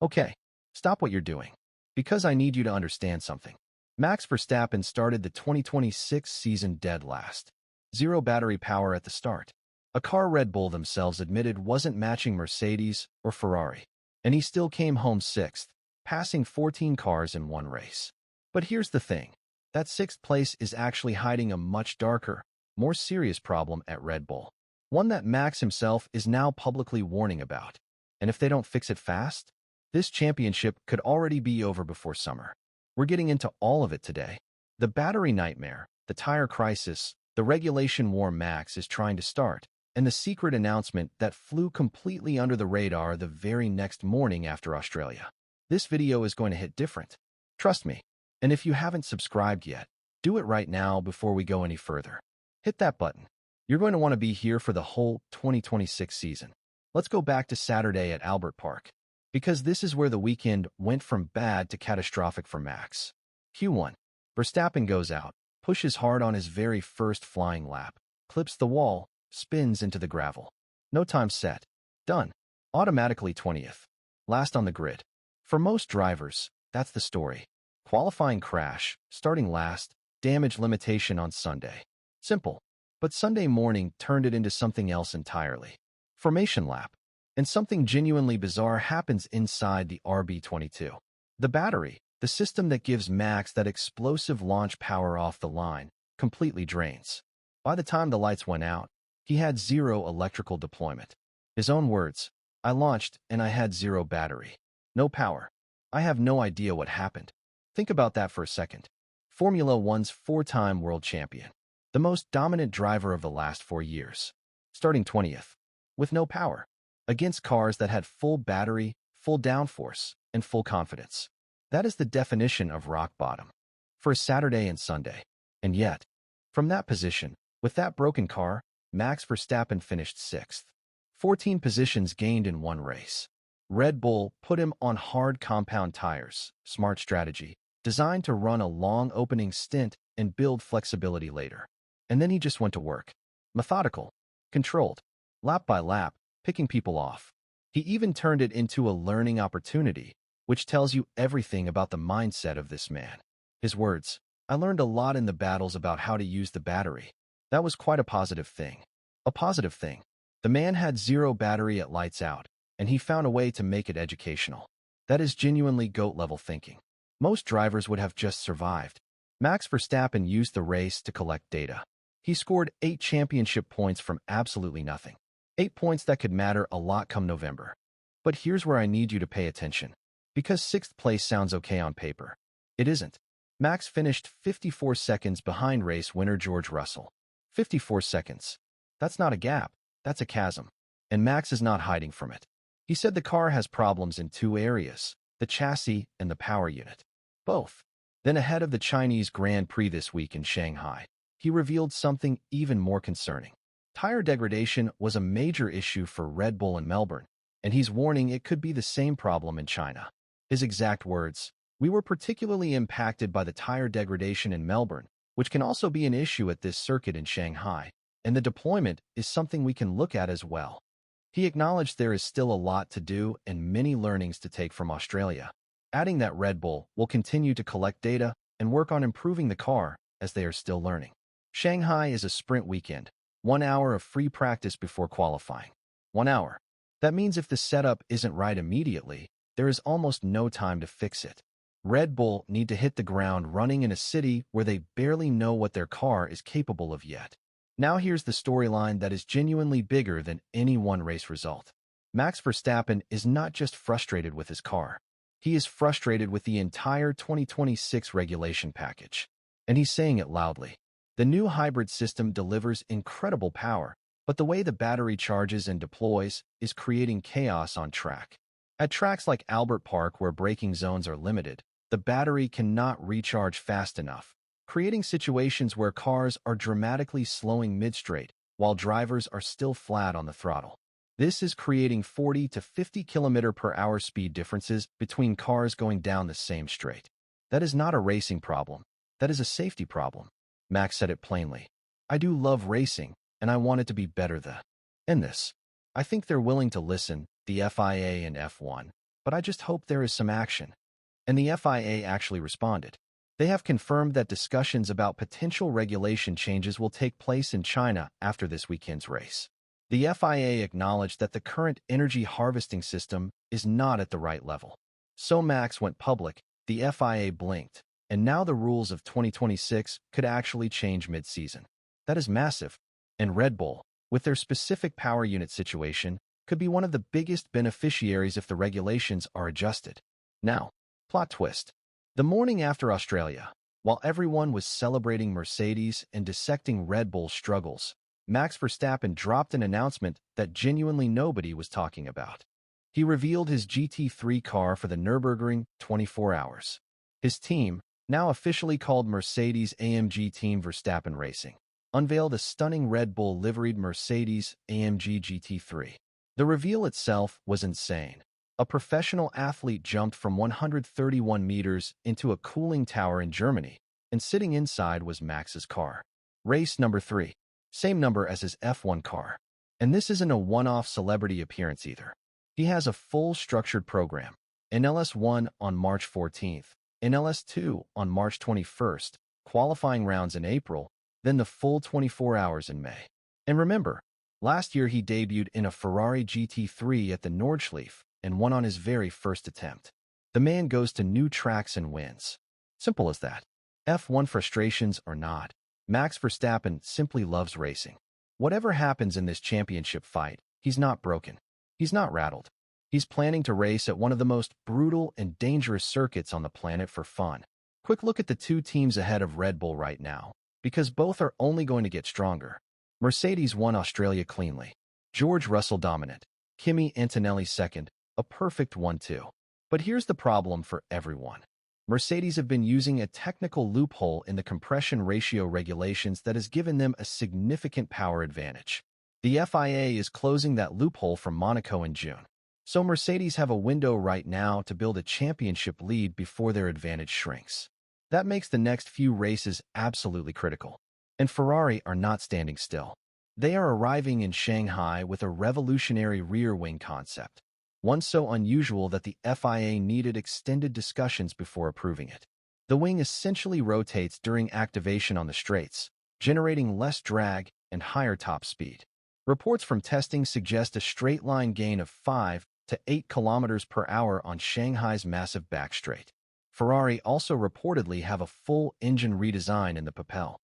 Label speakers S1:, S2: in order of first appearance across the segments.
S1: Okay, stop what you're doing, because I need you to understand something. Max Verstappen started the 2026 season dead last. Zero battery power at the start. A car Red Bull themselves admitted wasn't matching Mercedes or Ferrari. And he still came home sixth, passing 14 cars in one race. But here's the thing. That sixth place is actually hiding a much darker, more serious problem at Red Bull. One that Max himself is now publicly warning about. And if they don't fix it fast, this championship could already be over before summer. We're getting into all of it today. The battery nightmare, the tire crisis, the regulation war Max is trying to start, and the secret announcement that flew completely under the radar the very next morning after Australia. This video is going to hit different. Trust me. And if you haven't subscribed yet, do it right now before we go any further. Hit that button. You're going to want to be here for the whole 2026 season. Let's go back to Saturday at Albert Park, because this is where the weekend went from bad to catastrophic for Max. Q1. Verstappen goes out, pushes hard on his very first flying lap, clips the wall, spins into the gravel. No time set. Done. Automatically 20th. Last on the grid. For most drivers, that's the story. Qualifying crash, starting last, damage limitation on Sunday. Simple. But Sunday morning turned it into something else entirely. Formation lap. And something genuinely bizarre happens inside the RB22. The battery, the system that gives Max that explosive launch power off the line, completely drains. By the time the lights went out, he had zero electrical deployment. His own words, "I launched and I had zero battery. No power. I have no idea what happened." Think about that for a second. Formula One's four-time world champion. The most dominant driver of the last 4 years. Starting 20th. With no power. Against cars that had full battery, full downforce, and full confidence. That is the definition of rock bottom. For a Saturday and Sunday. And yet, from that position, with that broken car, Max Verstappen finished sixth. 14 positions gained in one race. Red Bull put him on hard compound tires, smart strategy, designed to run a long opening stint and build flexibility later. And then he just went to work. Methodical, controlled, lap by lap, picking people off. He even turned it into a learning opportunity, which tells you everything about the mindset of this man. His words, "I learned a lot in the battles about how to use the battery." That was quite a positive thing. A positive thing. The man had zero battery at lights out, and he found a way to make it educational. That is genuinely GOAT-level thinking. Most drivers would have just survived. Max Verstappen used the race to collect data. He scored 8 championship points from absolutely nothing. 8 points that could matter a lot come November. But here's where I need you to pay attention. Because 6th place sounds okay on paper. It isn't. Max finished 54 seconds behind race winner George Russell. 54 seconds. That's not a gap. That's a chasm. And Max is not hiding from it. He said the car has problems in 2 areas, the chassis and the power unit. Both. Then ahead of the Chinese Grand Prix this week in Shanghai, he revealed something even more concerning. Tire degradation was a major issue for Red Bull in Melbourne, and he's warning it could be the same problem in China. His exact words, "We were particularly impacted by the tire degradation in Melbourne, which can also be an issue at this circuit in Shanghai, and the deployment is something we can look at as well." He acknowledged there is still a lot to do and many learnings to take from Australia, adding that Red Bull will continue to collect data and work on improving the car as they are still learning. Shanghai is a sprint weekend, 1 hour of free practice before qualifying. 1 hour. That means if the setup isn't right immediately, there is almost no time to fix it. Red Bull need to hit the ground running in a city where they barely know what their car is capable of yet. Now here's the storyline that is genuinely bigger than any one race result. Max Verstappen is not just frustrated with his car. He is frustrated with the entire 2026 regulation package. And he's saying it loudly. The new hybrid system delivers incredible power, but the way the battery charges and deploys is creating chaos on track. At tracks like Albert Park, where braking zones are limited, the battery cannot recharge fast enough, creating situations where cars are dramatically slowing mid-straight while drivers are still flat on the throttle. This is creating 40 to 50 km/h speed differences between cars going down the same straight. That is not a racing problem. That is a safety problem. Max said it plainly. "I do love racing, and I want it to be better in this. I think they're willing to listen, the FIA and F1, but I just hope there is some action. And the FIA actually responded. They have confirmed that discussions about potential regulation changes will take place in China after this weekend's race. The FIA acknowledged that the current energy harvesting system is not at the right level. So Max went public, the FIA blinked, and now the rules of 2026 could actually change mid-season. That is massive. And Red Bull, with their specific power unit situation, could be one of the biggest beneficiaries if the regulations are adjusted. Now, plot twist. The morning after Australia, while everyone was celebrating Mercedes and dissecting Red Bull's struggles, Max Verstappen dropped an announcement that genuinely nobody was talking about. He revealed his GT3 car for the Nürburgring 24 hours. His team, now officially called Mercedes-AMG Team Verstappen Racing, unveiled a stunning Red Bull liveried Mercedes-AMG GT3. The reveal itself was insane. A professional athlete jumped from 131 meters into a cooling tower in Germany, and sitting inside was Max's car. Race number 3. Same number as his F1 car. And this isn't a one-off celebrity appearance either. He has a full structured program. In LS1 on March 14th, in LS2 on March 21st, qualifying rounds in April, then the full 24 hours in May. And remember, last year he debuted in a Ferrari GT3 at the Nordschleife and won on his very first attempt. The man goes to new tracks and wins. Simple as that. F1 frustrations or not, Max Verstappen simply loves racing. Whatever happens in this championship fight, he's not broken. He's not rattled. He's planning to race at one of the most brutal and dangerous circuits on the planet for fun. Quick look at the two teams ahead of Red Bull right now, because both are only going to get stronger. Mercedes won Australia cleanly. George Russell dominant. Kimi Antonelli second, a perfect 1-2. But here's the problem for everyone. Mercedes have been using a technical loophole in the compression ratio regulations that has given them a significant power advantage. The FIA is closing that loophole from Monaco in June. So Mercedes have a window right now to build a championship lead before their advantage shrinks. That makes the next few races absolutely critical. And Ferrari are not standing still. They are arriving in Shanghai with a revolutionary rear wing concept, one so unusual that the FIA needed extended discussions before approving it. The wing essentially rotates during activation on the straights, generating less drag and higher top speed. Reports from testing suggest a straight line gain of 5 to 8 kilometers per hour on Shanghai's massive back straight. Ferrari also reportedly have a full engine redesign in the Papel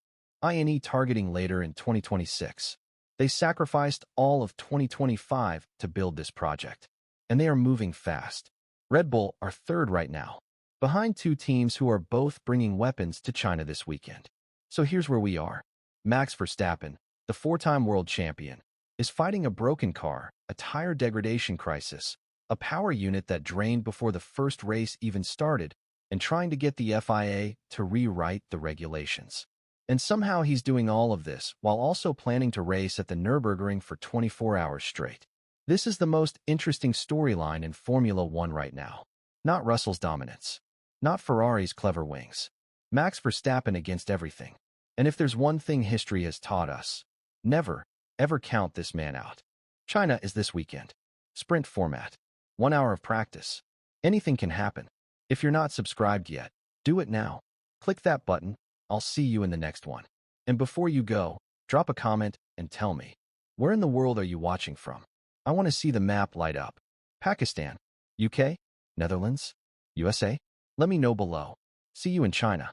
S1: INE targeting later in 2026. They sacrificed all of 2025 to build this project. And they are moving fast. Red Bull are third right now, behind two teams who are both bringing weapons to China this weekend. So here's where we are. Max Verstappen, the four-time world champion, is fighting a broken car, a tire degradation crisis, a power unit that drained before the first race even started, and trying to get the FIA to rewrite the regulations. And somehow he's doing all of this while also planning to race at the Nürburgring for 24 hours straight. This is the most interesting storyline in Formula One right now. Not Russell's dominance. Not Ferrari's clever wings. Max Verstappen against everything. And if there's one thing history has taught us, never, ever count this man out. China is this weekend. Sprint format. 1 hour of practice. Anything can happen. If you're not subscribed yet, do it now. Click that button. I'll see you in the next one. And before you go, drop a comment and tell me, where in the world are you watching from? I want to see the map light up. Pakistan, UK, Netherlands, USA? Let me know below. See you in China.